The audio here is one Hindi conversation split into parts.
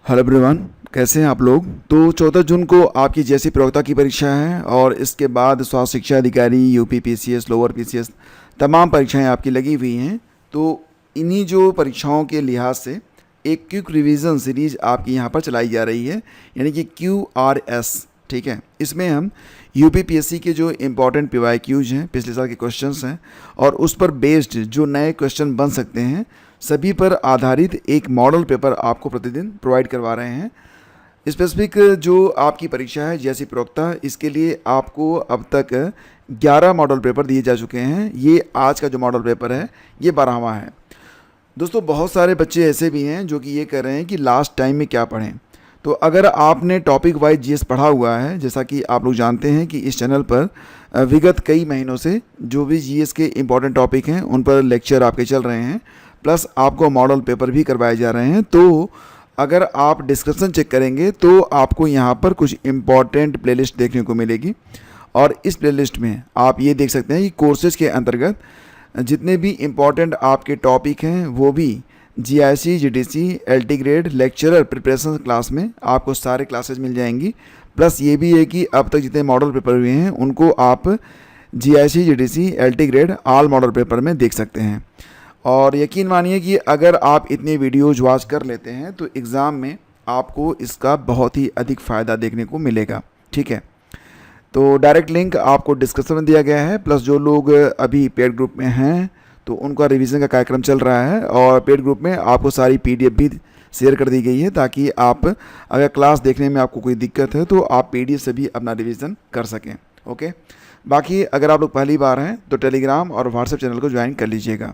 हेलो एवरीवन, कैसे हैं आप लोग। तो 14 जून को आपकी जैसी प्रवक्ता की परीक्षा है और इसके बाद स्वास्थ्य शिक्षा अधिकारी, यूपी पीसीएस, लोअर पीसीएस, तमाम परीक्षाएं आपकी लगी हुई हैं। तो इन्हीं जो परीक्षाओं के लिहाज से एक क्विक रिवीजन सीरीज आपकी यहाँ पर चलाई जा रही है, यानी कि QRS। ठीक है, इसमें हम यूपी पीएससी के जो इम्पॉर्टेंट PYQs हैं, पिछले साल के क्वेश्चंस हैं, और उस पर बेस्ड जो नए क्वेश्चन बन सकते हैं, सभी पर आधारित एक मॉडल पेपर आपको प्रतिदिन प्रोवाइड करवा रहे हैं। स्पेसिफिक जो आपकी परीक्षा है जैसी प्रवक्ता, इसके लिए आपको अब तक 11 मॉडल पेपर दिए जा चुके हैं। ये आज का जो मॉडल पेपर है ये 12वां है। दोस्तों, बहुत सारे बच्चे ऐसे भी हैं जो कि ये कह रहे हैं कि लास्ट टाइम में क्या पढ़ें। तो अगर आपने टॉपिक वाइज जीएस पढ़ा हुआ है, जैसा कि आप लोग जानते हैं कि इस चैनल पर विगत कई महीनों से जो भी जीएस के इम्पॉर्टेंट टॉपिक हैं उन पर लेक्चर आपके चल रहे हैं, प्लस आपको मॉडल पेपर भी करवाए जा रहे हैं। तो अगर आप डिस्क्रिप्शन चेक करेंगे तो आपको यहाँ पर कुछ इम्पॉर्टेंट प्लेलिस्ट देखने को मिलेगी, और इस प्लेलिस्ट में आप ये देख सकते हैं कि कोर्सेज के अंतर्गत जितने भी इम्पॉर्टेंट आपके टॉपिक हैं वो भी GIC, GDC, LT grade lecturer preparation class में आपको सारे क्लासेज मिल जाएंगी। प्लस ये भी है कि अब तक जितने मॉडल पेपर हुए हैं उनको आप GIC, GDC, LT grade all model paper में देख सकते हैं। और यकीन मानिए कि अगर आप इतने वीडियोज वॉच कर लेते हैं तो एग्ज़ाम में आपको इसका बहुत ही अधिक फ़ायदा देखने को मिलेगा। ठीक है, तो डायरेक्ट लिंक आपको डिस्क्रिप्शन में दिया गया है। प्लस जो लोग अभी पेड ग्रुप में हैं तो उनका रिवीजन का कार्यक्रम चल रहा है, और पेड ग्रुप में आपको सारी PDF भी शेयर कर दी गई है, ताकि आप अगर क्लास देखने में आपको कोई दिक्कत है तो आप PDF से भी अपना रिवीजन कर सकें। ओके, बाकी अगर आप लोग पहली बार हैं तो टेलीग्राम और व्हाट्सएप चैनल को ज्वाइन कर लीजिएगा।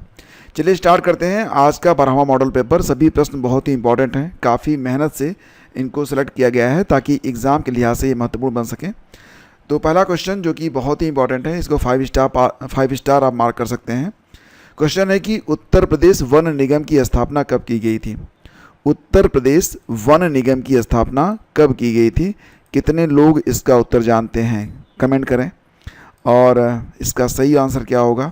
चलिए स्टार्ट करते हैं आज का 12वां मॉडल पेपर। सभी प्रश्न बहुत ही इंपॉर्टेंट हैं, काफ़ी मेहनत से इनको सेलेक्ट किया गया है ताकि एग्ज़ाम के लिहाज से ये महत्वपूर्ण बन सकें। तो पहला क्वेश्चन जो कि बहुत ही इंपॉर्टेंट है, इसको 5 स्टार आप मार्क कर सकते हैं। क्वेश्चन है कि उत्तर प्रदेश वन निगम की स्थापना कब की गई थी। उत्तर प्रदेश वन निगम की स्थापना कब की गई थी। कितने लोग इसका उत्तर जानते हैं, कमेंट करें। और इसका सही आंसर क्या होगा।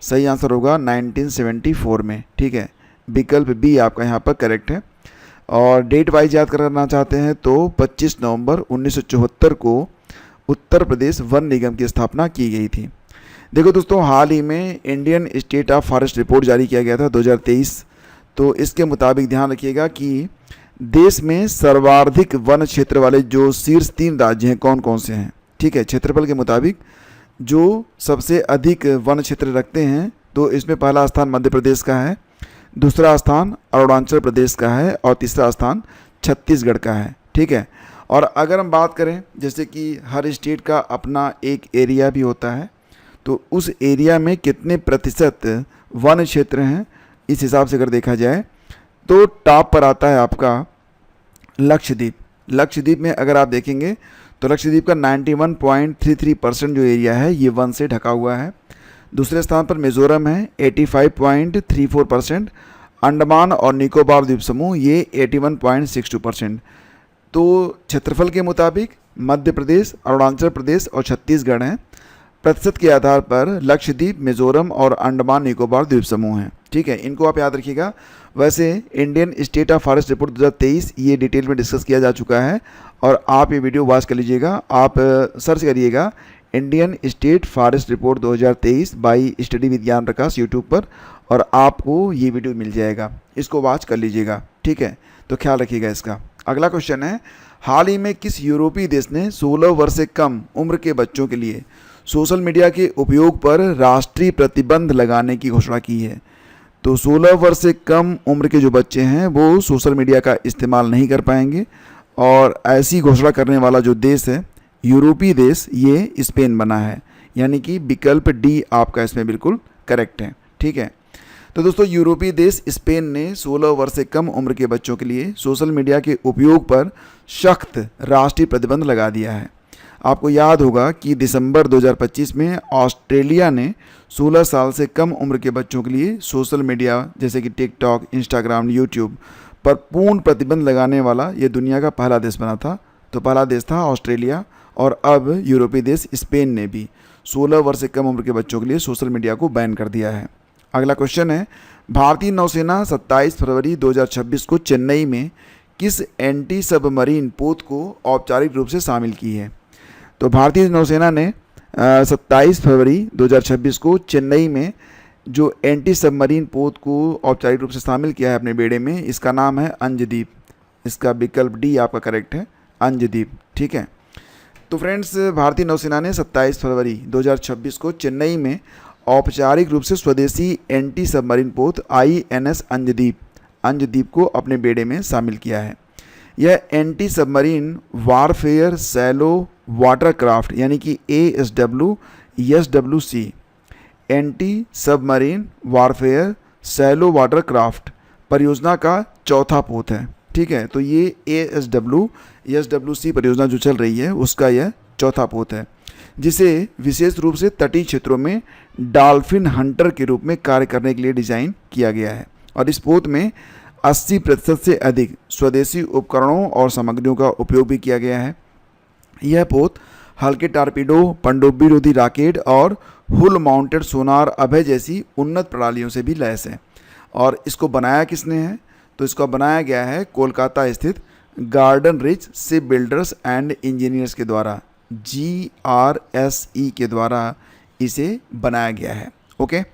सही आंसर होगा 1974 में। ठीक है, विकल्प बी आपका यहाँ पर करेक्ट है। और डेट वाइज याद करना चाहते हैं तो 25 नवंबर 1974 को उत्तर प्रदेश वन निगम की स्थापना की गई थी। देखो दोस्तों, हाल ही में Indian state of forest report जारी किया गया था 2023। तो इसके मुताबिक ध्यान रखिएगा कि देश में सर्वाधिक वन क्षेत्र वाले जो शीर्ष 3 राज्य हैं कौन कौन से हैं। ठीक है, क्षेत्रफल के मुताबिक जो सबसे अधिक वन क्षेत्र रखते हैं तो इसमें पहला स्थान मध्य प्रदेश का है, दूसरा स्थान अरुणाचल प्रदेश का है, और तीसरा स्थान छत्तीसगढ़ का है। ठीक है, और अगर हम बात करें जैसे कि हर स्टेट का अपना एक एरिया भी होता है, तो उस एरिया में कितने प्रतिशत वन क्षेत्र हैं, इस हिसाब से अगर देखा जाए तो टॉप पर आता है आपका लक्षद्वीप। लक्षद्वीप में अगर आप देखेंगे तो लक्षद्वीप का 91.33% जो एरिया है ये वन से ढका हुआ है। दूसरे स्थान पर मिजोरम है 85.34%। अंडमान और निकोबार द्वीप समूह ये 81.62%। तो क्षेत्रफल के मुताबिक मध्य प्रदेश, अरुणाचल प्रदेश और छत्तीसगढ़ हैं। प्रतिशत के आधार पर लक्षद्वीप, मिजोरम और अंडमान निकोबार द्वीप समूह हैं। ठीक है, इनको आप याद रखिएगा। वैसे Indian state of forest report 2023 ये डिटेल में डिस्कस किया जा चुका है, और आप ये वीडियो वॉच कर लीजिएगा। आप सर्च करिएगा Indian state forest report 2023 by study विज्ञान प्रकाश यूट्यूब पर, और आपको ये वीडियो मिल जाएगा, इसको वॉच कर लीजिएगा। ठीक है, तो ख्याल रखिएगा इसका। अगला क्वेश्चन है, हाल ही में किस यूरोपीय देश ने 16 वर्ष से कम उम्र के बच्चों के लिए सोशल मीडिया के उपयोग पर राष्ट्रीय प्रतिबंध लगाने की घोषणा की है। तो 16 वर्ष से कम उम्र के जो बच्चे हैं वो सोशल मीडिया का इस्तेमाल नहीं कर पाएंगे, और ऐसी घोषणा करने वाला जो देश है यूरोपीय देश, ये स्पेन बना है। यानी कि विकल्प डी आपका इसमें बिल्कुल करेक्ट है। ठीक है, तो दोस्तों यूरोपीय देश स्पेन ने 16 वर्ष से कम उम्र के बच्चों के लिए सोशल मीडिया के उपयोग पर सख्त राष्ट्रीय प्रतिबंध लगा दिया है। आपको याद होगा कि दिसंबर 2025 में ऑस्ट्रेलिया ने 16 साल से कम उम्र के बच्चों के लिए सोशल मीडिया जैसे कि टिकटॉक, इंस्टाग्राम, यूट्यूब पर पूर्ण प्रतिबंध लगाने वाला ये दुनिया का पहला देश बना था। तो पहला देश था ऑस्ट्रेलिया, और अब यूरोपीय देश स्पेन ने भी 16 वर्ष से कम उम्र के बच्चों के लिए सोशल मीडिया को बैन कर दिया है। अगला क्वेश्चन है, भारतीय नौसेना 27 फरवरी 2026 को चेन्नई में किस एंटी सबमरीन पोत को औपचारिक रूप से शामिल की है? तो भारतीय नौसेना ने 27 फरवरी 2026 को चेन्नई में जो एंटी सबमरीन पोत को औपचारिक रूप से शामिल किया है अपने बेड़े में, इसका नाम है अंजदीप। इसका विकल्प डी आपका करेक्ट है, अंजदीप। ठीक है, तो फ्रेंड्स भारतीय नौसेना ने 27 फरवरी 2026 को चेन्नई में औपचारिक रूप से स्वदेशी एंटी सबमरीन पोत INS अंजदीप को अपने बेड़े में शामिल किया है। यह anti submarine warfare shallow watercraft यानी कि ASWC anti submarine warfare shallow watercraft परियोजना का चौथा पोत है। ठीक है, तो ये ASWC परियोजना जो चल रही है उसका यह चौथा पोत है, जिसे विशेष रूप से तटीय क्षेत्रों में डॉल्फिन हंटर के रूप में कार्य करने के लिए डिज़ाइन किया गया है। और इस पोत में 80% से अधिक स्वदेशी उपकरणों और सामग्रियों का उपयोग भी किया गया है। यह पोत हल्के टारपीडो, पनडुब्बी रोधी रॉकेट और हुल माउंटेड सोनार अभय जैसी उन्नत प्रणालियों से भी लैस है। और इसको बनाया किसने है? तो इसको बनाया गया है कोलकाता स्थित garden rich ship builders and engineers के द्वारा, GRSE के द्वारा इसे बनाया गया है। ओके,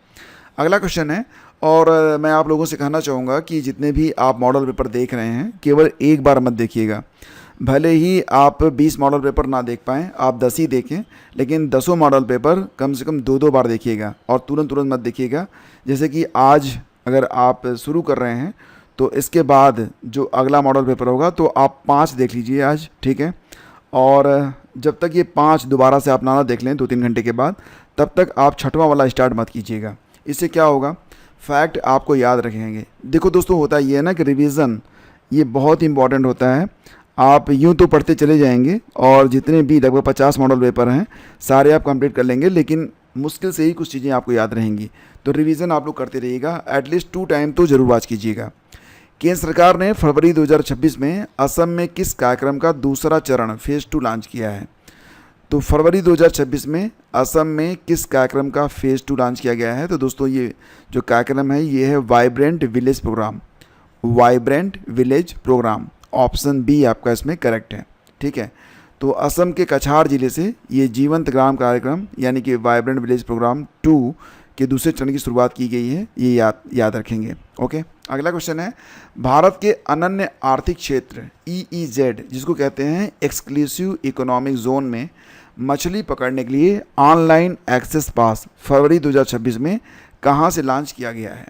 अगला क्वेश्चन है, और मैं आप लोगों से कहना चाहूँगा कि जितने भी आप मॉडल पेपर देख रहे हैं केवल एक बार मत देखिएगा। भले ही आप 20 मॉडल पेपर ना देख पाएँ, आप 10 ही देखें, लेकिन 10 मॉडल पेपर कम से कम 2-2 बार देखिएगा और तुरंत मत देखिएगा। जैसे कि आज अगर आप शुरू कर रहे हैं तो इसके बाद जो अगला मॉडल पेपर होगा तो आप 5 देख लीजिए आज। ठीक है, और जब तक ये 5 दोबारा से आप ना देख लें 2-3 घंटे के बाद, तब तक आप छठवां वाला स्टार्ट मत कीजिएगा। इससे क्या होगा, फैक्ट आपको याद रखेंगे। देखो दोस्तों, होता ये है ना कि रिवीजन ये बहुत इंपॉर्टेंट होता है। आप यूँ तो पढ़ते चले जाएंगे और जितने भी लगभग 50 मॉडल पेपर हैं सारे आप कंप्लीट कर लेंगे, लेकिन मुश्किल से ही कुछ चीज़ें आपको याद रहेंगी। तो रिवीजन आप लोग करते रहिएगा, एटलीस्ट 2 टाइम तो ज़रूर वॉच कीजिएगा। केंद्र सरकार ने फरवरी 2026 में असम में किस कार्यक्रम का दूसरा चरण फेज़ 2 लॉन्च किया है? तो फरवरी 2026 में असम में किस कार्यक्रम का फेज़ 2 लॉन्च किया गया है? तो दोस्तों ये जो कार्यक्रम है ये है vibrant village program. Vibrant village program, option B आपका इसमें करेक्ट है। ठीक है, तो असम के कछार जिले से ये जीवंत ग्राम कार्यक्रम यानी कि वाइब्रेंट विलेज प्रोग्राम 2 के दूसरे चरण की शुरुआत की गई है, ये याद रखेंगे। ओके, अगला क्वेश्चन है, भारत के अनन्य आर्थिक क्षेत्र EEZ जिसको कहते हैं एक्सक्लूसिव इकोनॉमिक जोन में मछली पकड़ने के लिए ऑनलाइन एक्सेस पास फरवरी 2026 में कहाँ से लॉन्च किया गया है?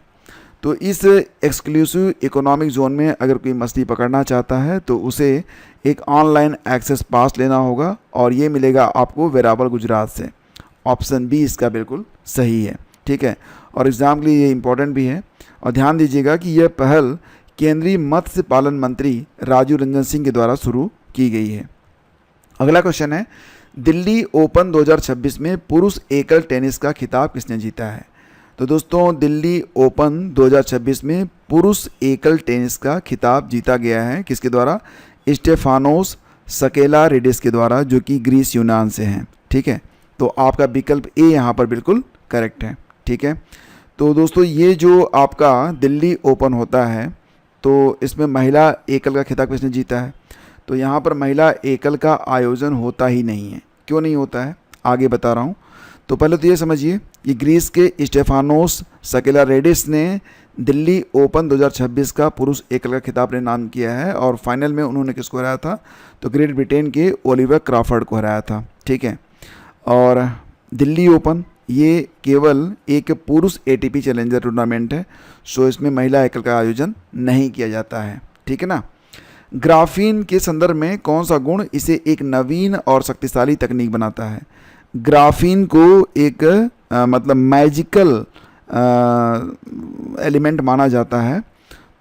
तो इस एक्सक्लूसिव इकोनॉमिक जोन में अगर कोई मछली पकड़ना चाहता है तो उसे एक ऑनलाइन एक्सेस पास लेना होगा और ये मिलेगा आपको वेरावल गुजरात से। ऑप्शन बी इसका बिल्कुल सही है। ठीक है, और एग्ज़ाम के लिए ये इम्पोर्टेंट भी है। और ध्यान दीजिएगा कि यह पहल केंद्रीय मत्स्य पालन मंत्री राजीव रंजन सिंह के द्वारा शुरू की गई है। अगला क्वेश्चन है, दिल्ली ओपन 2026 में पुरुष एकल टेनिस का खिताब किसने जीता है? तो दोस्तों दिल्ली ओपन 2026 में पुरुष एकल टेनिस का खिताब जीता गया है किसके द्वारा? स्टेफानोस सकेलारिडिस के द्वारा, जो कि ग्रीस यूनान से हैं। ठीक है, तो आपका विकल्प ए यहाँ पर बिल्कुल करेक्ट है। ठीक है, तो दोस्तों ये जो आपका दिल्ली ओपन होता है तो इसमें महिला एकल का खिताब किसने जीता है? तो यहाँ पर महिला एकल का आयोजन होता ही नहीं है। क्यों नहीं होता है, आगे बता रहा हूँ। तो पहले तो ये समझिए कि ग्रीस के स्टेफानोस सकेलारिडिस ने दिल्ली ओपन 2026 का पुरुष एकल का खिताब ने नाम किया है और फाइनल में उन्होंने किसको हराया था? तो ग्रेट ब्रिटेन के ओलिवर क्रॉफर्ड को हराया था। ठीक है, और दिल्ली ओपन ये केवल एक पुरुष ATP चैलेंजर टूर्नामेंट है, सो इसमें महिला एकल का आयोजन नहीं किया जाता है। ठीक है ना। ग्राफीन के संदर्भ में कौन सा गुण इसे एक नवीन और शक्तिशाली तकनीक बनाता है? ग्राफीन को एक मतलब मैजिकल एलिमेंट माना जाता है।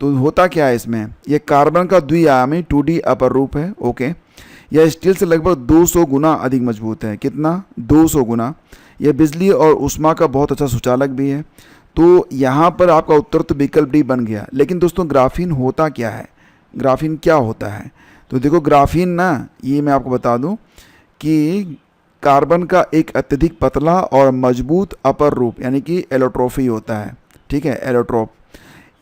तो होता क्या है इसमें? यह कार्बन का द्विआयामी 2D अपर रूप है। ओके, यह स्टील से लगभग 200 गुना अधिक मजबूत है। कितना? 200 गुना। यह बिजली और ऊष्मा का बहुत अच्छा सुचालक भी है। तो यहाँ पर आपका उत्तर तो विकल्प डी बन गया। लेकिन दोस्तों ग्राफीन होता क्या है? ग्राफीन क्या होता है? तो देखो ग्राफीन ना, ये मैं आपको बता दूं कि कार्बन का एक अत्यधिक पतला और मजबूत अपर रूप यानी कि एलोट्रोफी होता है। ठीक है, एलोट्रोप।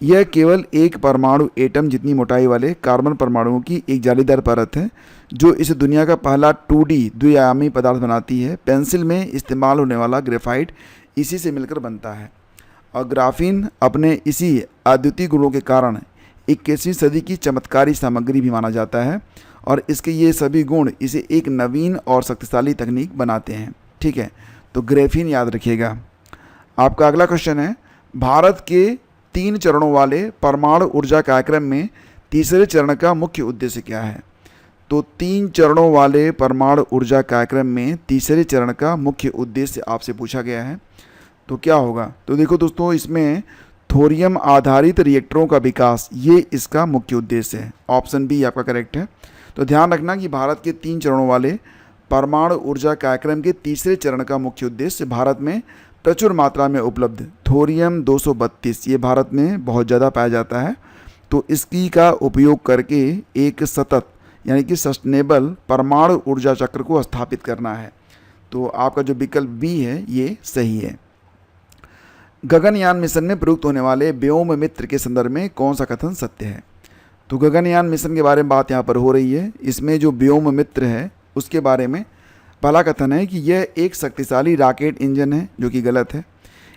यह केवल एक परमाणु एटम जितनी मोटाई वाले कार्बन परमाणुओं की एक जालीदार परत है जो इस दुनिया का पहला 2D द्विआयामी पदार्थ बनाती है। पेंसिल में इस्तेमाल होने वाला ग्रेफाइट इसी से मिलकर बनता है और ग्राफीन अपने इसी अद्वितीय गुणों के कारण 21वीं सदी की चमत्कारी सामग्री भी माना जाता है और इसके ये सभी गुण इसे एक नवीन और शक्तिशाली तकनीक बनाते हैं। ठीक है, तो ग्रेफीन याद रखिएगा। आपका अगला क्वेश्चन है, भारत के 3 चरणों वाले परमाणु ऊर्जा कार्यक्रम में तीसरे चरण का मुख्य उद्देश्य क्या है? तो 3 चरणों वाले परमाणु ऊर्जा कार्यक्रम में तीसरे चरण का मुख्य उद्देश्य आपसे पूछा गया है, तो क्या होगा? तो देखो दोस्तों, इसमें थोरियम आधारित रिएक्टरों का विकास ये इसका मुख्य उद्देश्य है। ऑप्शन बी आपका करेक्ट है। तो ध्यान रखना कि भारत के 3 चरणों वाले परमाणु ऊर्जा कार्यक्रम के तीसरे चरण का मुख्य उद्देश्य भारत में प्रचुर मात्रा में उपलब्ध थोरियम 232 ये भारत में बहुत ज़्यादा पाया जाता है, तो इसकी का उपयोग करके एक सतत यानी कि सस्टेनेबल परमाणु ऊर्जा चक्र को स्थापित करना है। तो आपका जो विकल्प बी है ये सही है। गगनयान मिशन में प्रयुक्त होने वाले व्योम मित्र के संदर्भ में कौन सा कथन सत्य है? तो गगनयान मिशन के बारे में बात यहाँ पर हो रही है। इसमें जो व्योम मित्र है उसके बारे में पहला कथन है कि यह एक शक्तिशाली रॉकेट इंजन है, जो कि गलत है।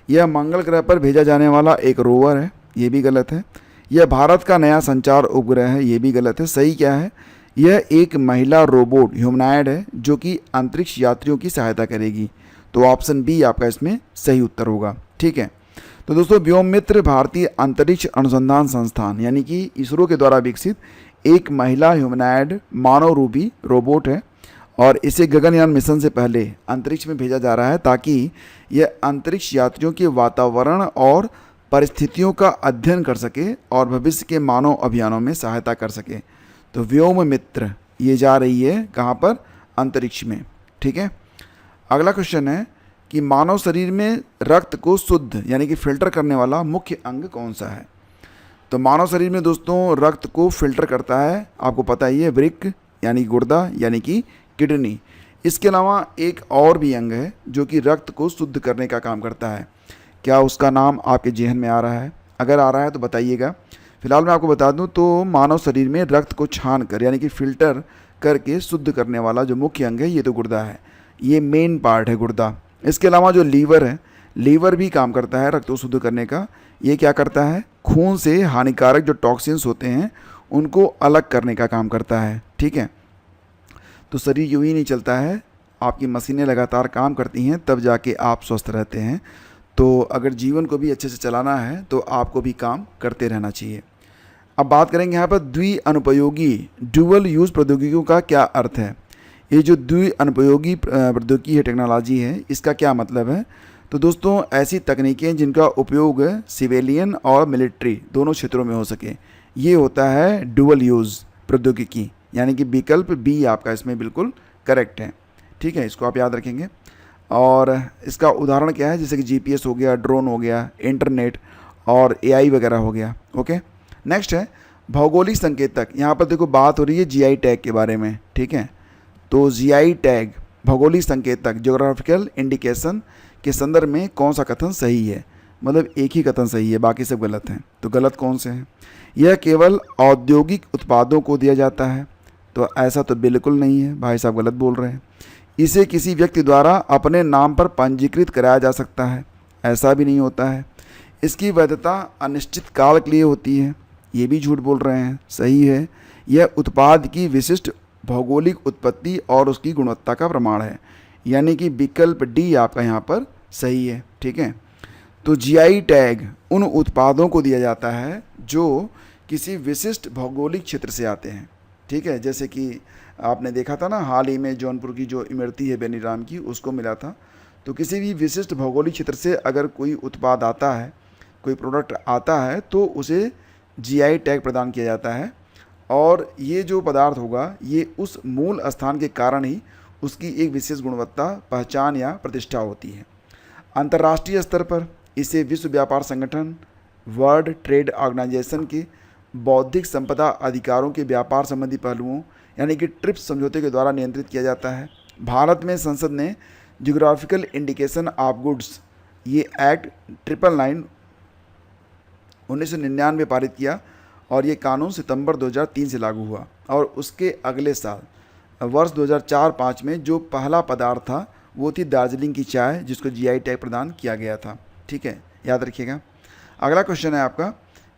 यह मंगल ग्रह पर भेजा जाने वाला एक रोवर है, ये भी गलत है। यह भारत का नया संचार उपग्रह है, ये भी गलत है। सही क्या है? यह एक महिला रोबोट ह्यूमनॉइड है जो कि अंतरिक्ष यात्रियों की सहायता करेगी। तो ऑप्शन बी आपका इसमें सही उत्तर होगा। ठीक है, तो दोस्तों व्योम मित्र भारतीय अंतरिक्ष अनुसंधान संस्थान यानी कि इसरो के द्वारा विकसित एक महिला ह्यूमनॉइड मानव रूपी रोबोट है और इसे गगनयान मिशन से पहले अंतरिक्ष में भेजा जा रहा है ताकि यह अंतरिक्ष यात्रियों के वातावरण और परिस्थितियों का अध्ययन कर सके और भविष्य के मानव अभियानों में सहायता कर सके। तो व्योम मित्र ये जा रही है कहाँ पर? अंतरिक्ष में। ठीक है, अगला क्वेश्चन है कि मानव शरीर में रक्त को शुद्ध यानी कि फिल्टर करने वाला मुख्य अंग कौन सा है? तो मानव शरीर में दोस्तों रक्त को फिल्टर करता है, आपको पता ही है, वृक्क यानी गुर्दा यानी कि किडनी। इसके अलावा एक और भी अंग है जो कि रक्त को शुद्ध करने का काम करता है। क्या उसका नाम आपके जेहन में आ रहा है? अगर आ रहा है तो बताइएगा। फिलहाल मैं आपको बता दूं तो मानव शरीर में रक्त को छान कर यानी कि फिल्टर करके शुद्ध करने वाला जो मुख्य अंग है ये तो गुर्दा है, ये मेन पार्ट है गुर्दा। इसके अलावा जो लीवर है, लीवर भी काम करता है रक्त को शुद्ध करने का। ये क्या करता है? खून से हानिकारक जो टॉक्सिन्स होते हैं उनको अलग करने का काम करता है। ठीक है, तो शरीर यूँ ही नहीं चलता है, आपकी मशीनें लगातार काम करती हैं तब जाके आप स्वस्थ रहते हैं। तो अगर जीवन को भी अच्छे से चलाना है तो आपको भी काम करते रहना चाहिए। अब बात करेंगे यहाँ पर द्विअनुपयोगी ड्यूअल यूज़ प्रौद्योगिकियों का क्या अर्थ है। ये जो द्विअनुपयोगी प्रौद्योगिकी है, टेक्नोलॉजी है, इसका क्या मतलब है? तो दोस्तों ऐसी तकनीकें जिनका उपयोग सिविलियन और मिलिट्री दोनों क्षेत्रों में हो सके, ये होता है डुअल यूज़ प्रौद्योगिकी, यानी कि विकल्प बी आपका इसमें बिल्कुल करेक्ट है। ठीक है, इसको आप याद रखेंगे। और इसका उदाहरण क्या है? जैसे कि जीपीएस हो गया, ड्रोन हो गया, इंटरनेट और एआई वगैरह हो गया। ओके, नेक्स्ट है भौगोलिक संकेतक। यहाँ पर देखो बात हो रही है जीआई टैग के बारे में। ठीक है, तो जीआई टैग भौगोलिक संकेतक ज्योग्राफिकल इंडिकेशन के संदर्भ में कौन सा कथन सही है? मतलब एक ही कथन सही है, बाकी सब गलत हैं। तो गलत कौन से हैं? यह केवल औद्योगिक उत्पादों को दिया जाता है, तो ऐसा तो बिल्कुल नहीं है, भाई साहब गलत बोल रहे हैं। इसे किसी व्यक्ति द्वारा अपने नाम पर पंजीकृत कराया जा सकता है, ऐसा भी नहीं होता है। इसकी वैधता अनिश्चित काल के लिए होती है, ये भी झूठ बोल रहे हैं। सही है, यह उत्पाद की विशिष्ट भौगोलिक उत्पत्ति और उसकी गुणवत्ता का प्रमाण है, यानी कि विकल्प डी आपका यहाँ पर सही है। ठीक है, तो जीआई टैग उन उत्पादों को दिया जाता है जो किसी विशिष्ट भौगोलिक क्षेत्र से आते हैं। ठीक है, जैसे कि आपने देखा था ना हाल ही में जौनपुर की जो इमरती है बेनीराम की, उसको मिला था। तो किसी भी विशिष्ट भौगोलिक क्षेत्र से अगर कोई उत्पाद आता है, कोई प्रोडक्ट आता है, तो उसे जीआई टैग प्रदान किया जाता है और ये जो पदार्थ होगा ये उस मूल स्थान के कारण ही उसकी एक विशेष गुणवत्ता, पहचान या प्रतिष्ठा होती है। अंतर्राष्ट्रीय स्तर पर इसे विश्व व्यापार संगठन, वर्ल्ड ट्रेड ऑर्गेनाइजेशन के बौद्धिक संपदा अधिकारों के व्यापार संबंधी पहलुओं यानी कि ट्रिप्स समझौते के द्वारा नियंत्रित किया जाता है। भारत में संसद ने जियोग्राफिकल इंडिकेशन ऑफ गुड्स ये एक्ट 999 1999 पारित किया और ये कानून सितंबर 2003 से लागू हुआ। और उसके अगले साल वर्ष 2004-05 में जो पहला पदार्थ था वो थी दार्जिलिंग की चाय, जिसको जीआई टैग प्रदान किया गया था। ठीक है, याद रखिएगा। अगला क्वेश्चन है आपका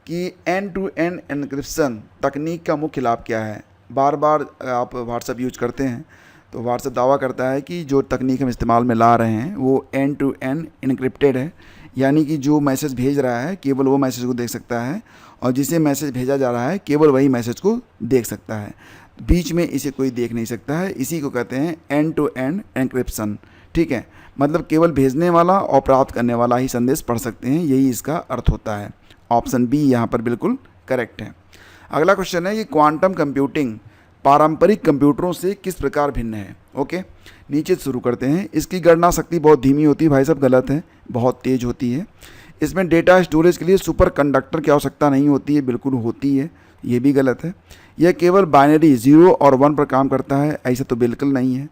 कि एंड टू एंड एन्क्रिप्शन तकनीक का मुख्य लाभ क्या है। बार बार आप व्हाट्सएप यूज करते हैं तो व्हाट्सएप दावा करता है कि जो तकनीक हम इस्तेमाल में ला रहे हैं वो एंड टू एंड इनक्रिप्टेड है, यानी कि जो मैसेज भेज रहा है केवल वो मैसेज को देख सकता है और जिसे मैसेज भेजा जा रहा है केवल वही मैसेज को देख सकता है, बीच में इसे कोई देख नहीं सकता है। इसी को कहते हैं एंड टू एंड एन्क्रिप्शन। ठीक है, मतलब केवल भेजने वाला और प्राप्त करने वाला ही संदेश पढ़ सकते हैं, यही इसका अर्थ होता है। ऑप्शन बी यहाँ पर बिल्कुल करेक्ट है। अगला क्वेश्चन है कि क्वांटम कंप्यूटिंग पारंपरिक कंप्यूटरों से किस प्रकार भिन्न है। ओके, नीचे शुरू करते हैं। इसकी गणना शक्ति बहुत धीमी होती है, भाई साहब गलत है, बहुत तेज होती है। इसमें डेटा स्टोरेज के लिए सुपर कंडक्टर की आवश्यकता नहीं होती है, बिल्कुल होती है, ये भी गलत है। यह केवल बाइनरी 0 और 1 पर काम करता है, ऐसा तो बिल्कुल नहीं है।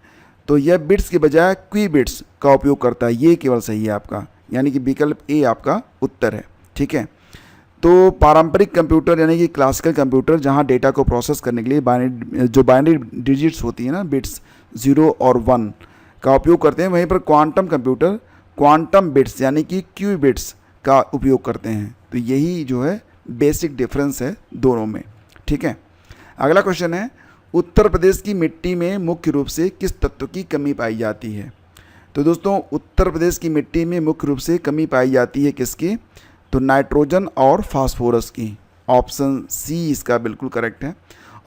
तो यह बिट्स के बजाय क्वी बिट्स का उपयोग करता है, ये केवल सही है आपका, यानी कि विकल्प ए आपका उत्तर है। ठीक है, तो पारंपरिक कंप्यूटर यानी कि क्लासिकल कंप्यूटर जहां डेटा को प्रोसेस करने के लिए बाइनरी डिजिट्स होती है ना, बिट्स 0 और 1 का उपयोग करते हैं, वहीं पर क्वांटम कंप्यूटर क्वांटम बिट्स यानी कि क्यू बिट्स का उपयोग करते हैं। तो यही जो है बेसिक डिफरेंस है दोनों में। ठीक है, अगला क्वेश्चन है उत्तर प्रदेश की मिट्टी में मुख्य रूप से किस तत्व की कमी पाई जाती है। तो दोस्तों उत्तर प्रदेश की मिट्टी में मुख्य रूप से कमी पाई जाती है किसकी, तो नाइट्रोजन और फास्फोरस की। ऑप्शन सी इसका बिल्कुल करेक्ट है।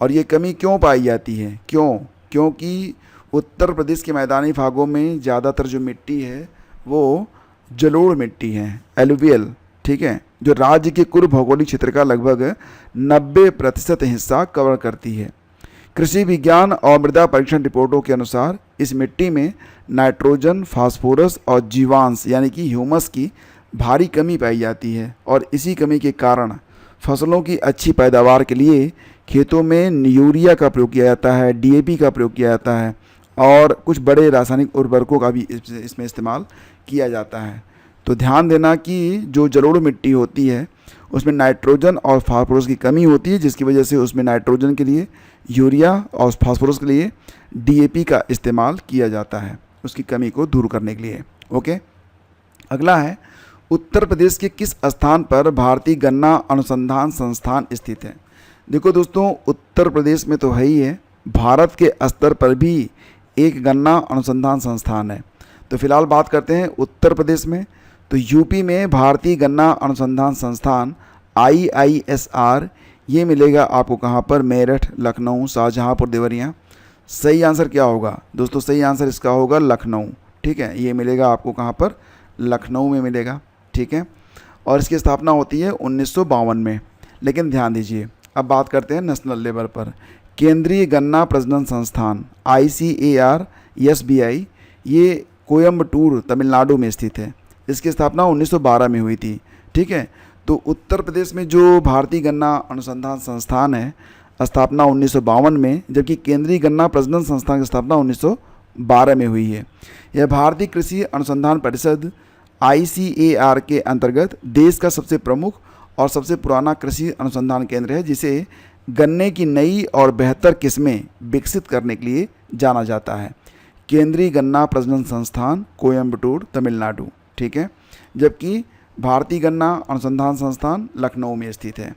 और ये कमी क्यों पाई जाती है, क्योंकि उत्तर प्रदेश के मैदानी भागों में ज़्यादातर जो मिट्टी है वो जलोढ़ मिट्टी है, एलुवियल। ठीक है, जो राज्य के कुल भौगोलिक क्षेत्र का लगभग 90% हिस्सा कवर करती है। कृषि विज्ञान और मृदा परीक्षण रिपोर्टों के अनुसार इस मिट्टी में नाइट्रोजन, फास्फोरस और जीवांश यानी कि ह्यूमस की भारी कमी पाई जाती है और इसी कमी के कारण फसलों की अच्छी पैदावार के लिए खेतों में यूरिया का प्रयोग किया जाता है, डीएपी का प्रयोग किया जाता है और कुछ बड़े रासायनिक उर्वरकों का भी इसमें इस्तेमाल किया जाता है। तो ध्यान देना कि जो जलोढ़ मिट्टी होती है उसमें नाइट्रोजन और फास्फोरस की कमी होती है, जिसकी वजह से उसमें नाइट्रोजन के लिए यूरिया और फास्फोरस के लिए डीएपी का इस्तेमाल किया जाता है, उसकी कमी को दूर करने के लिए। ओके, अगला है उत्तर प्रदेश के किस स्थान पर भारतीय गन्ना अनुसंधान संस्थान स्थित है। देखो दोस्तों, उत्तर प्रदेश में तो है ही है, भारत के स्तर पर भी एक गन्ना अनुसंधान संस्थान है। तो फिलहाल बात करते हैं उत्तर प्रदेश में। तो यूपी में भारतीय गन्ना अनुसंधान संस्थान IISR, ये मिलेगा आपको कहाँ पर, मेरठ, लखनऊ, शाहजहाँपुर, देवरिया। सही आंसर क्या होगा दोस्तों, सही आंसर इसका होगा लखनऊ। ठीक है, ये मिलेगा आपको कहाँ पर, लखनऊ में मिलेगा। ठीक है, और इसकी स्थापना होती है 1952 में। लेकिन ध्यान दीजिए, अब बात करते हैं नेशनल लेवल पर। केंद्रीय गन्ना प्रजनन संस्थान ICAR SBI, ये कोयम्बटूर तमिलनाडु में स्थित है। इसकी स्थापना 1912 में हुई थी। ठीक है, तो उत्तर प्रदेश में जो भारतीय गन्ना अनुसंधान संस्थान है स्थापना 1952 में, जबकि केंद्रीय गन्ना प्रजनन संस्थान की स्थापना 1912 में हुई है। यह भारतीय कृषि अनुसंधान परिषद ICAR के अंतर्गत देश का सबसे प्रमुख और सबसे पुराना कृषि अनुसंधान केंद्र है, जिसे गन्ने की नई और बेहतर किस्में विकसित करने के लिए जाना जाता है। केंद्रीय गन्ना प्रजनन संस्थान कोयम्बटूर तमिलनाडु। ठीक है, जबकि भारतीय गन्ना अनुसंधान संस्थान लखनऊ में स्थित है।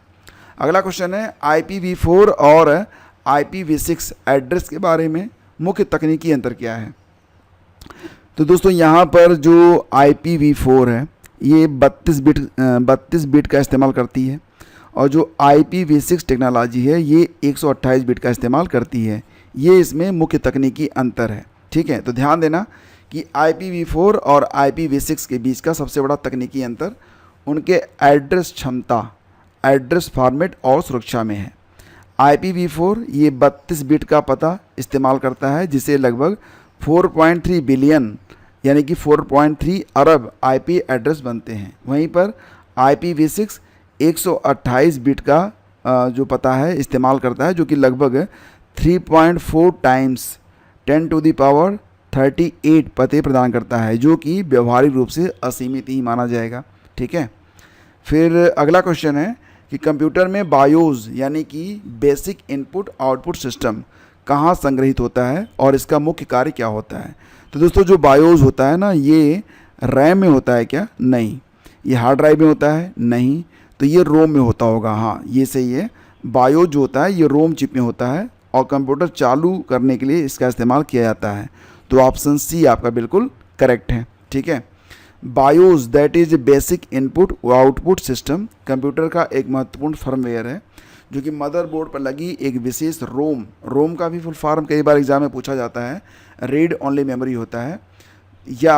अगला क्वेश्चन है IPv4 और IPv6 एड्रेस के बारे में मुख्य तकनीकी अंतर क्या है। तो दोस्तों यहाँ पर जो IPv4 है ये 32 बिट का इस्तेमाल करती है और जो IPv6 टेक्नोलॉजी है ये 128 बिट का इस्तेमाल करती है। ये इसमें मुख्य तकनीकी अंतर है। ठीक है, तो ध्यान देना कि IPv4 और IPv6 के बीच का सबसे बड़ा तकनीकी अंतर उनके एड्रेस क्षमता, एड्रेस फॉर्मेट और सुरक्षा में है। IPv4 ये 32 बिट का पता इस्तेमाल करता है, जिसे लगभग 4.3 बिलियन यानी कि 4.3 अरब IP एड्रेस बनते हैं। वहीं पर IPv6 128 बिट का जो पता है इस्तेमाल करता है, जो कि लगभग 3.4 टाइम्स 10⁻38 पते प्रदान करता है, जो कि व्यवहारिक रूप से असीमित ही माना जाएगा। ठीक है, फिर अगला क्वेश्चन है कि कंप्यूटर में बायोस यानी कि बेसिक इनपुट आउटपुट सिस्टम कहाँ संग्रहित होता है और इसका मुख्य कार्य क्या होता है। तो दोस्तों जो बायोस होता है ना, ये रैम में होता है क्या? नहीं। ये हार्ड ड्राइव में होता है? नहीं। तो ये रोम में होता होगा। हाँ, ये सही है। बायोस जो होता है ये रोम चिप में होता है और कंप्यूटर चालू करने के लिए इसका इस्तेमाल किया जाता है। तो ऑप्शन सी आपका बिल्कुल करेक्ट है। ठीक है। BIOS that is basic input output system computer का एक महत्वपूर्ण फर्मवेयर है जो कि मदरबोर्ड पर लगी एक विशेष रोम का भी फुल फॉर्म कई बार एग्जाम में पूछा जाता है। रीड ऑनली मेमोरी होता है या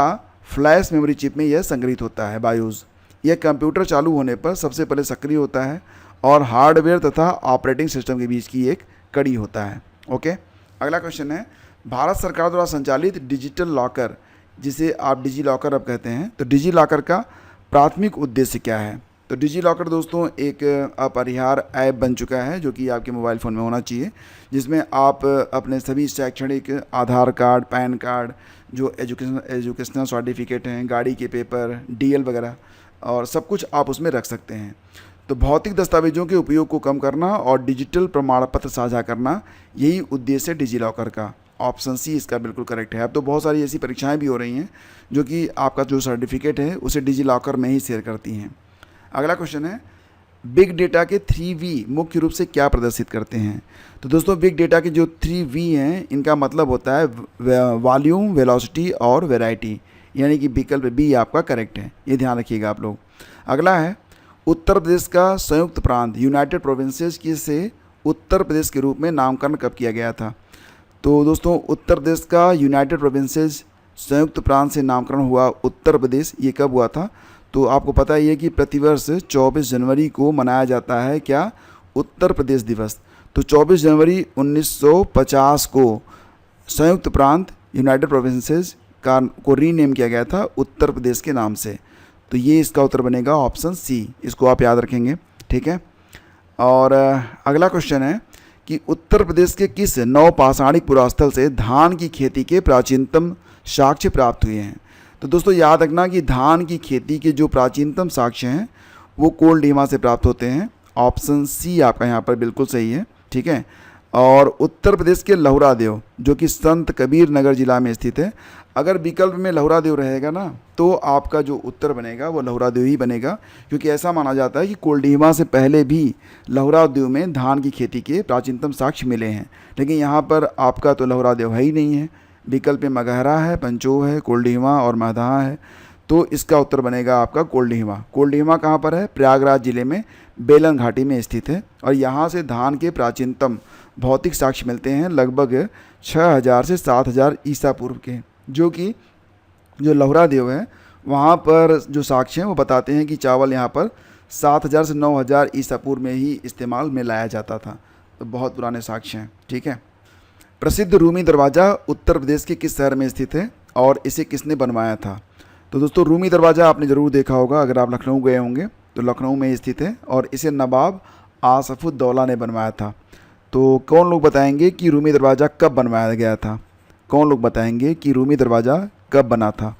फ्लैश मेमोरी चिप में यह संग्रहित होता है। बायोस यह कंप्यूटर चालू होने पर सबसे पहले सक्रिय होता है और हार्डवेयर तथा ऑपरेटिंग सिस्टम के बीच की एक कड़ी होता है। ओके। अगला क्वेश्चन है, भारत सरकार द्वारा संचालित डिजिटल लॉकर, जिसे आप डिजी लॉकर अब कहते हैं, तो डिजी लॉकर का प्राथमिक उद्देश्य क्या है? तो डिजी लॉकर दोस्तों एक अपरिहार्य ऐप बन चुका है जो कि आपके मोबाइल फ़ोन में होना चाहिए, जिसमें आप अपने सभी शैक्षणिक, आधार कार्ड, पैन कार्ड, जो एजुकेशनल सर्टिफिकेट हैं, गाड़ी के पेपर, डीएल वगैरह और सब कुछ आप उसमें रख सकते हैं। तो भौतिक दस्तावेजों के उपयोग को कम करना और डिजिटल प्रमाण पत्र साझा करना, यही उद्देश्य है डिजी लॉकर का। ऑप्शन सी इसका बिल्कुल करेक्ट है। अब तो बहुत सारी ऐसी परीक्षाएं भी हो रही हैं जो कि आपका जो सर्टिफिकेट है उसे डिजी लॉकर में ही शेयर करती हैं। अगला क्वेश्चन है, बिग डेटा के 3V मुख्य रूप से क्या प्रदर्शित करते हैं? तो दोस्तों बिग डेटा के जो 3V हैं इनका मतलब होता है वॉल्यूम, वेलोसिटी और वैरायटी, यानी कि विकल्प बी आपका करेक्ट है। ये ध्यान रखिएगा आप लोग। अगला है, उत्तर प्रदेश का संयुक्त प्रांत यूनाइटेड प्रोविंसेस की से उत्तर प्रदेश के रूप में नामकरण कब किया गया था? तो दोस्तों उत्तर प्रदेश का यूनाइटेड प्रोविंसेस संयुक्त प्रांत से नामकरण हुआ उत्तर प्रदेश, ये कब हुआ था? तो आपको पता ही है कि प्रतिवर्ष 24 जनवरी को मनाया जाता है क्या? उत्तर प्रदेश दिवस। तो 24 जनवरी 1950 को संयुक्त प्रांत यूनाइटेड प्रोविंसेस को रीनेम किया गया था उत्तर प्रदेश के नाम से। तो ये इसका उत्तर बनेगा ऑप्शन सी, इसको आप याद रखेंगे। ठीक है। और अगला क्वेश्चन है कि उत्तर प्रदेश के किस नवपाषाणिक पुरास्थल से धान की खेती के प्राचीनतम साक्ष्य प्राप्त हुए हैं? तो दोस्तों याद रखना कि धान की खेती के जो प्राचीनतम साक्ष्य हैं वो कोल्डीमा से प्राप्त होते हैं। ऑप्शन सी आपका यहाँ पर बिल्कुल सही है। ठीक है। और उत्तर प्रदेश के लहुरादेव जो कि संत कबीर नगर जिला में स्थित है, अगर विकल्प में लहुरादेव रहेगा ना तो आपका जो उत्तर बनेगा वो लहुरादेव ही बनेगा, क्योंकि ऐसा माना जाता है कि कोल्डीमा से पहले भी लहुरादेव में धान की खेती के प्राचीनतम साक्ष्य मिले हैं। लेकिन यहाँ पर आपका तो लहुरादेव है ही नहीं है। विकल्प में मगहरा है, पंचोह है, कोल्डीमा और महदहा है। तो इसका उत्तर बनेगा आपका कोल्डीमा। कोल्डीमा कहाँ पर है? प्रयागराज जिले में बेलन घाटी में स्थित है और यहाँ से धान के प्राचीनतम भौतिक साक्ष्य मिलते हैं लगभग 6000 से 7000 ईसा पूर्व के, जो कि जो लहुरादेव है वहाँ पर जो साक्ष्य हैं वो बताते हैं कि चावल यहाँ पर 7000 से 9000 ईसा पूर्व में ही इस्तेमाल में लाया जाता था। तो बहुत पुराने साक्ष्य हैं। ठीक है। प्रसिद्ध रूमी दरवाज़ा उत्तर प्रदेश के किस शहर में स्थित है और इसे किसने बनवाया था? तो दोस्तों रूमी दरवाज़ा आपने ज़रूर देखा होगा, अगर आप लखनऊ गए होंगे तो लखनऊ में स्थित है और इसे नवाब आसफुद्दौला ने बनवाया था। तो कौन लोग बताएंगे कि रूमी दरवाज़ा कब बनवाया गया था? कौन लोग बताएंगे कि रूमी दरवाज़ा कब बना था?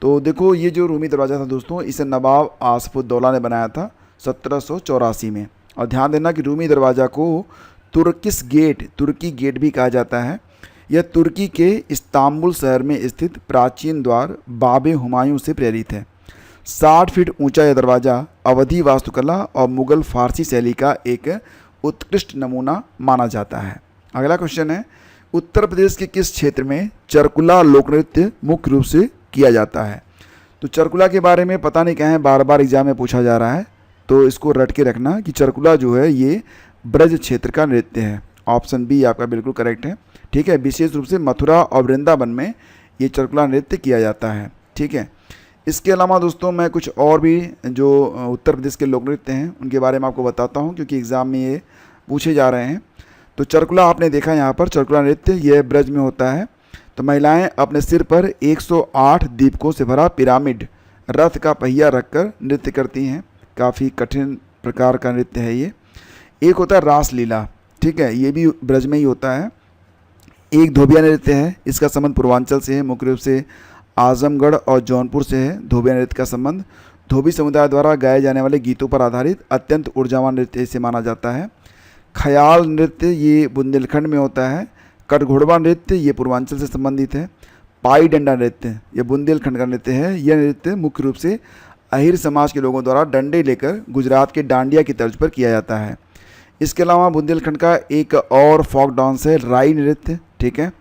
तो देखो ये जो रूमी दरवाज़ा था दोस्तों, इसे नवाब आसफुद्दौला ने बनाया था 1784 में। और ध्यान देना कि रूमी दरवाज़ा को तुर्किश गेट, तुर्की गेट भी कहा जाता है। यह तुर्की के इस्तांबुल शहर में स्थित प्राचीन द्वार बाबे हुमायूं से प्रेरित है। 60 फीट ऊंचा यह दरवाज़ा अवधी वास्तुकला और मुग़ल फारसी शैली का एक उत्कृष्ट नमूना माना जाता है। अगला क्वेश्चन है, उत्तर प्रदेश के किस क्षेत्र में चरकुला लोक नृत्य मुख्य रूप से किया जाता है? तो चरकुला के बारे में पता नहीं कहें, बार बार एग्जाम में पूछा जा रहा है, तो इसको रट के रखना कि चरकुला जो है ये ब्रज क्षेत्र का नृत्य है। ऑप्शन बी आपका बिल्कुल करेक्ट है। ठीक है। विशेष रूप से मथुरा और वृंदावन में ये चरकुला नृत्य किया जाता है। ठीक है। इसके अलावा दोस्तों मैं कुछ और भी जो उत्तर प्रदेश के लोक नृत्य हैं उनके बारे में आपको बताता हूँ, क्योंकि एग्ज़ाम में ये पूछे जा रहे हैं। तो चरकुला आपने देखा यहाँ पर, चरकुला नृत्य ये ब्रज में होता है। तो महिलाएं अपने सिर पर 108 दीपकों से भरा पिरामिड रथ का पहिया रखकर नृत्य करती हैं। काफ़ी कठिन प्रकार का नृत्य है ये। एक होता है रासलीला। ठीक है। ये भी ब्रज में ही होता है। एक धोबिया नृत्य है, इसका संबंध पूर्वांचल से है, मुख्य रूप से आजमगढ़ और जौनपुर से है धोबिया नृत्य का संबंध। धोबी समुदाय द्वारा गाए जाने वाले गीतों पर आधारित अत्यंत ऊर्जावान नृत्य इसे माना जाता है। ख्याल नृत्य ये बुंदेलखंड में होता है। कटघोड़वा नृत्य ये पूर्वांचल से संबंधित है। पाई डंडा नृत्य ये बुंदेलखंड का नृत्य है। यह नृत्य मुख्य रूप से अहिर समाज के लोगों द्वारा डंडे लेकर गुजरात के डांडिया की तर्ज पर किया जाता है। इसके अलावा बुंदेलखंड का एक और फोक डांस है राई नृत्य, ठीक है।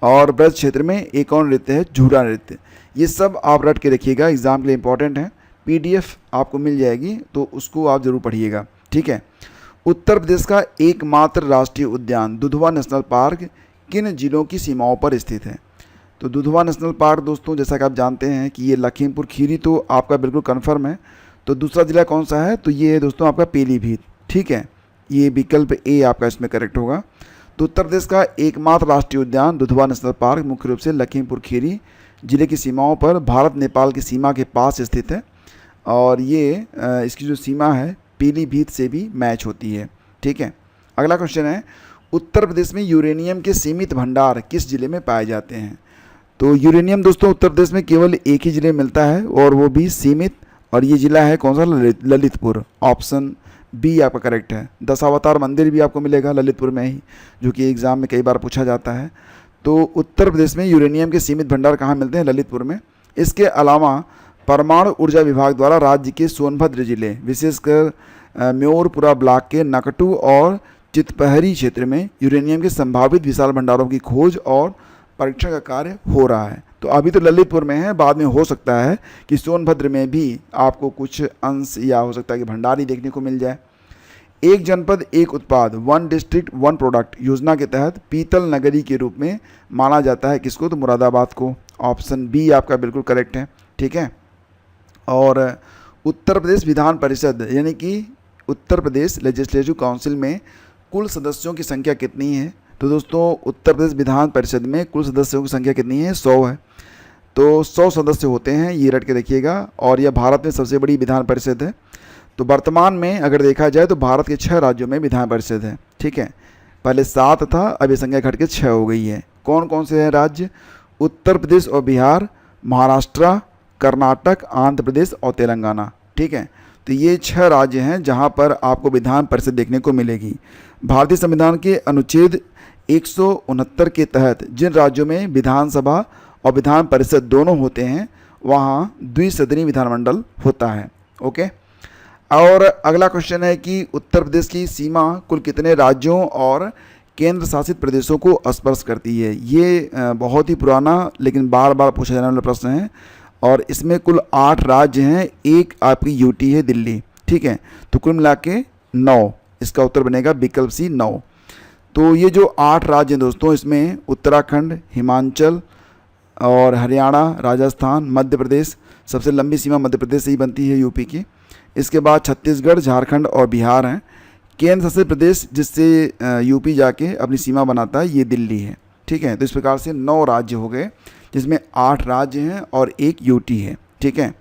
और ब्रज क्षेत्र में एक और नृत्य है झूरा नृत्य। ये सब आप रट के रखिएगा, एग्जाम के लिए इंपॉर्टेंट है। पीडीएफ आपको मिल जाएगी तो उसको आप ज़रूर पढ़िएगा, ठीक है। उत्तर प्रदेश का एकमात्र राष्ट्रीय उद्यान दुधवा नेशनल पार्क किन जिलों की सीमाओं पर स्थित है? तो दुधवा नेशनल पार्क दोस्तों जैसा कि आप जानते हैं कि ये लखीमपुर खीरी तो आपका बिल्कुल कन्फर्म है। तो दूसरा ज़िला कौन सा है? तो ये है दोस्तों आपका पीलीभीत, ठीक है। ये विकल्प ए आपका इसमें करेक्ट होगा। तो उत्तर प्रदेश का एकमात्र राष्ट्रीय उद्यान दुधवा नेशनल पार्क मुख्य रूप से लखीमपुर खीरी जिले की सीमाओं पर भारत नेपाल की सीमा के पास स्थित है। और ये इसकी जो सीमा है पीलीभीत से भी मैच होती है, ठीक है। अगला क्वेश्चन है, उत्तर प्रदेश में यूरेनियम के सीमित भंडार किस जिले में पाए जाते हैं? तो यूरेनियम दोस्तों उत्तर प्रदेश में केवल एक ही जिले में मिलता है और वो भी सीमित, और ये जिला है कौन सा? ललितपुर। ऑप्शन बी आपका करेक्ट है। दशावतार मंदिर भी आपको मिलेगा ललितपुर में ही, जो कि एग्ज़ाम में कई बार पूछा जाता है। तो उत्तर प्रदेश में यूरेनियम के सीमित भंडार कहाँ मिलते हैं? ललितपुर में। इसके अलावा परमाणु ऊर्जा विभाग द्वारा राज्य के सोनभद्र जिले विशेषकर म्योरपुरा ब्लॉक के नकटू और चितपहरी क्षेत्र में यूरेनियम के संभावित विशाल भंडारों की खोज और परीक्षण का कार्य हो रहा है। तो अभी तो ललितपुर में है, बाद में हो सकता है कि सोनभद्र में भी आपको कुछ अंश या हो सकता है कि भंडार ही देखने को मिल जाए। एक जनपद एक उत्पाद, वन डिस्ट्रिक्ट वन प्रोडक्ट योजना के तहत पीतल नगरी के रूप में माना जाता है किसको? तो मुरादाबाद को। ऑप्शन बी आपका बिल्कुल करेक्ट है, ठीक है। और उत्तर प्रदेश विधान परिषद यानी कि उत्तर प्रदेश लेजिस्लेटिव काउंसिल में कुल सदस्यों की संख्या कितनी है? तो दोस्तों उत्तर प्रदेश विधान परिषद में कुल सदस्यों की संख्या कितनी है? 100 है। तो 100 सदस्य होते हैं, ये रट के देखिएगा। और यह भारत में सबसे बड़ी विधान परिषद है। तो वर्तमान में अगर देखा जाए तो भारत के 6 राज्यों में विधान परिषद है, ठीक है। पहले 7 था, अब ये संख्या घट के 6 हो गई है। कौन कौन से हैं राज्य? उत्तर प्रदेश और बिहार, महाराष्ट्र, कर्नाटक, आंध्र प्रदेश और तेलंगाना, ठीक है। तो ये 6 राज्य हैं जहां पर आपको विधान परिषद देखने को मिलेगी। भारतीय संविधान के अनुच्छेद 169 के तहत जिन राज्यों में विधानसभा और विधान परिषद दोनों होते हैं वहां द्विसदनीय विधानमंडल होता है, ओके। और अगला क्वेश्चन है कि उत्तर प्रदेश की सीमा कुल कितने राज्यों और केंद्र शासित प्रदेशों को स्पर्श करती है? ये बहुत ही पुराना लेकिन बार बार पूछा जाने वाला प्रश्न है। और इसमें कुल 8 राज्य हैं, एक आपकी यूटी है दिल्ली, ठीक है। तो कुल मिला के 9, इसका उत्तर बनेगा विकल्प सी 9। तो ये जो 8 राज्य हैं दोस्तों, इसमें उत्तराखंड, हिमाचल और हरियाणा, राजस्थान, मध्य प्रदेश, सबसे लंबी सीमा मध्य प्रदेश से ही बनती है यूपी की। इसके बाद छत्तीसगढ़, झारखंड और बिहार हैं। केंद्र शासित प्रदेश जिससे यूपी जाके अपनी सीमा बनाता है ये दिल्ली है, ठीक है। तो इस प्रकार से 9 राज्य हो गए जिसमें 8 राज्य हैं और एक यूटी है, ठीक है।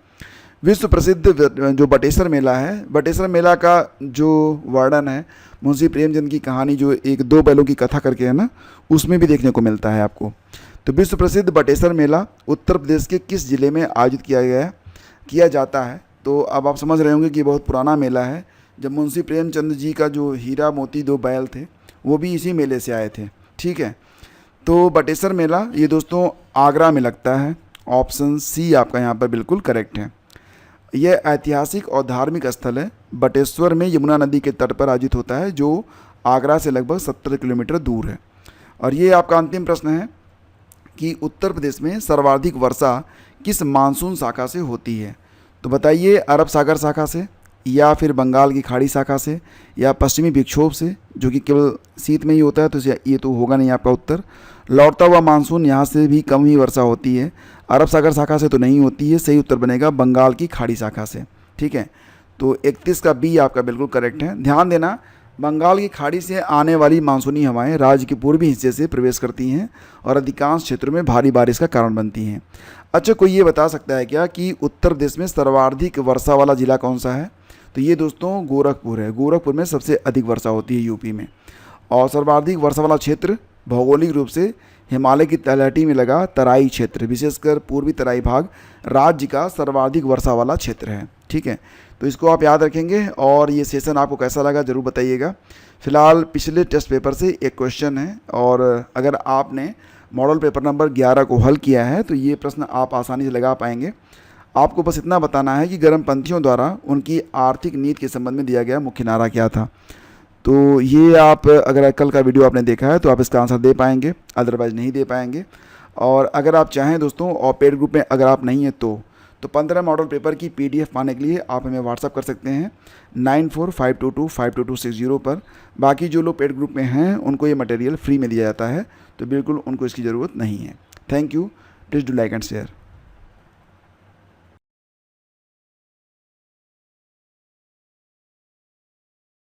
विश्व प्रसिद्ध जो बटेश्वर मेला है, बटेश्वर मेला का जो वर्णन है मुंशी प्रेमचंद की कहानी जो एक 2 बैलों की कथा करके है ना, उसमें भी देखने को मिलता है आपको। तो विश्व प्रसिद्ध बटेश्वर मेला उत्तर प्रदेश के किस जिले में आयोजित किया जाता है? तो अब आप समझ रहे होंगे कि बहुत पुराना मेला है। जब मुंशी प्रेमचंद जी का जो हीरा मोती 2 बैल थे वो भी इसी मेले से आए थे, ठीक है। तो बटेश्वर मेला ये दोस्तों आगरा में लगता है। ऑप्शन सी आपका यहाँ पर बिल्कुल करेक्ट है। यह ऐतिहासिक और धार्मिक स्थल है। बटेश्वर में यमुना नदी के तट पर आयोजित होता है जो आगरा से लगभग 70 किलोमीटर दूर है। और ये आपका अंतिम प्रश्न है कि उत्तर प्रदेश में सर्वाधिक वर्षा किस मानसून शाखा से होती है? तो बताइए, अरब सागर शाखा से या फिर बंगाल की खाड़ी शाखा से या पश्चिमी विक्षोभ से, जो कि केवल शीत में ही होता है, तो ये तो होगा नहीं आपका उत्तर। लौटता हुआ मानसून, यहाँ से भी कम ही वर्षा होती है। अरब सागर शाखा से तो नहीं होती है, सही उत्तर बनेगा बंगाल की खाड़ी शाखा से, ठीक है। तो 31 का बी आपका बिल्कुल करेक्ट है। ध्यान देना, बंगाल की खाड़ी से आने वाली मानसूनी हवाएं राज्य के पूर्वी हिस्से से प्रवेश करती हैं और अधिकांश क्षेत्रों में भारी बारिश का कारण बनती हैं। अच्छा, कोई ये बता सकता है क्या कि उत्तर प्रदेश में सर्वाधिक वर्षा वाला जिला कौन सा है? तो ये दोस्तों गोरखपुर है। गोरखपुर में सबसे अधिक वर्षा होती है यूपी में। और सर्वाधिक वर्षा वाला क्षेत्र भौगोलिक रूप से हिमालय की तलहटी में लगा तराई क्षेत्र, विशेषकर पूर्वी तराई भाग राज्य का सर्वाधिक वर्षा वाला क्षेत्र है। ठीक है, तो इसको आप याद रखेंगे। और ये सेशन आपको कैसा लगा ज़रूर बताइएगा। फिलहाल पिछले टेस्ट पेपर से एक क्वेश्चन है, और अगर आपने मॉडल पेपर नंबर 11 को हल किया है तो ये प्रश्न आप आसानी से लगा पाएंगे। आपको बस इतना बताना है कि गर्मपंथियों द्वारा उनकी आर्थिक नीति के संबंध में दिया गया मुख्य नारा क्या था। तो ये आप अगर कल का वीडियो आपने देखा है तो आप इसका आंसर दे पाएंगे, अदरवाइज़ नहीं दे पाएंगे। और अगर आप चाहें दोस्तों, और पेड ग्रुप में अगर आप नहीं हैं तो 15 मॉडल पेपर की PDF पाने के लिए आप हमें व्हाट्सअप कर सकते हैं 9452252260 पर। बाकी जो लोग पेड ग्रुप में हैं उनको ये मटेरियल फ्री में दिया जाता है, तो बिल्कुल उनको इसकी ज़रूरत नहीं है। Thank you. Please do like and share.